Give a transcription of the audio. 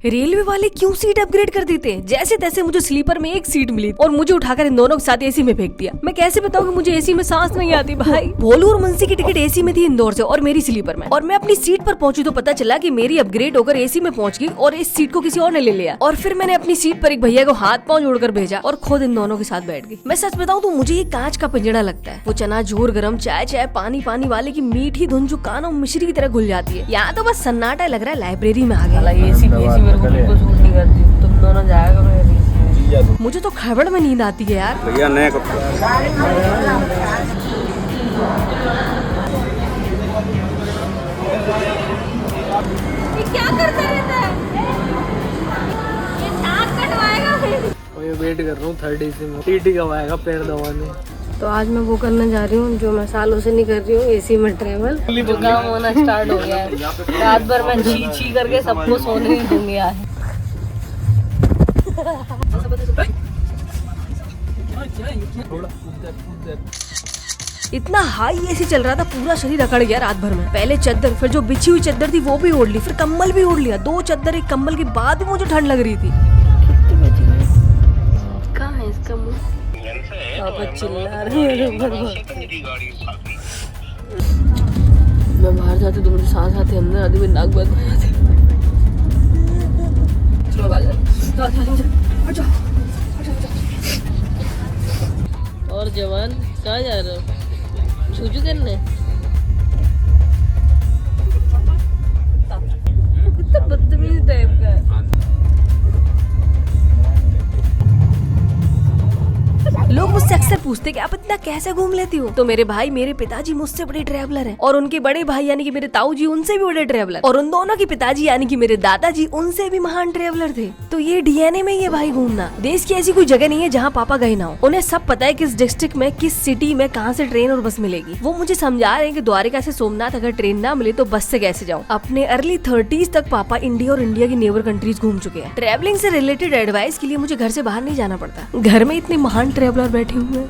Railway वाले क्यों seat upgrade कर देते हैं? जैसे तैसे मुझे स्लीपर में एक सीट मिली और मुझे उठाकर इन दोनों के साथ एसी में फेंक दिया। मैं कैसे बताऊं कि मुझे एसी में सांस नहीं आती भाई। भोलू और मुंशी की टिकट एसी में थी इंदौर से और मेरी स्लीपर में, और मैं अपनी सीट पर पहुंची तो पता चला कि मेरी अपग्रेड होकर एसी में पहुंच गई और इस सीट को किसी और ने ले लिया। और फिर मैंने अपनी सीट पर एक भैया को हाथ पांव जोड़कर भेजा और खुद इन दोनों के साथ बैठ गई। मैं सच बताऊं तो मुझे ये कांच का पिंजड़ा लगता है। वो चना जोर गरम चाय चाय पानी पानी वाले की मीठी धुन जो कानों में मिश्री की तरह घुल जाती है। यहाँ तो बस सन्नाटा लग रहा है लाइब्रेरी में आ गया। एसी मेरे को बिल्कुल सूट नहीं करती। तुम दोनों जाएगा मुझे तो खबड़ में नींद आती है यार। भैया नया क्या करता रहता है? ये नाक कटवाएगा मेरी। मैं वेट कर रहा हूँ 3rd AC में। टीटी कब आएगा पैर दबाने? तो आज मैं वो करने जा रही हूँ जो मैं सालों से नहीं कर रही हूँ, एसी में ट्रेवल। जुकाम होना स्टार्ट हो गया है। रात भर मैं छी छी करके सबको सोने नहीं दूंगी यार। इतना हाई एसी चल रहा था, पूरा शरीर अकड़ गया रात भर में। पहले चद्दर, फिर जो बिछी हुई चद्दर थी वो भी ओढ़ ली, फिर कंबल भी ओढ़ लिया। 2 चद्दर एक कंबल के बाद भी मुझे ठंड लग रही थी। कहाँ है इसका मुंह? चिल्ला रही है। मैं बाहर जाती तो मुझे सांस आती, अंदर आती मेरी नाक बंद हो जाती। और जवान कहाँ जा रहे हो? छूजू करने? कितना बदतमीज टाइप का है। लोग मुझसे अक्सर पूछते कि आप इतना कैसे घूम लेती हो? तो मेरे भाई, मेरे पिताजी मुझसे बड़े ट्रैवलर हैं, और उनके बड़े भाई यानी कि मेरे ताऊ जी उनसे भी बड़े ट्रैवलर, और उन दोनों के पिताजी यानी कि मेरे दादाजी उनसे भी महान ट्रैवलर थे। तो ये डीएनए में ही है भाई घूमना। देश की ऐसी कोई जगह नहीं है जहाँ पापा गए ना हो। उन्हें सब पता है किस डिस्ट्रिक्ट में, किस सिटी में कहाँ से ट्रेन और बस मिलेगी। वो मुझे समझा रहे हैं कि द्वारका से सोमनाथ अगर ट्रेन ना मिले तो बस से कैसे जाऊँ। अपने अर्ली 30s तक पापा इंडिया और इंडिया की नेबर कंट्रीज घूम चुके हैं। ट्रैवलिंग से रिलेटेड एडवाइस के लिए मुझे घर से बाहर नहीं जाना पड़ता। घर में इतने महान ट्रैवलर बैठे हुए हैं।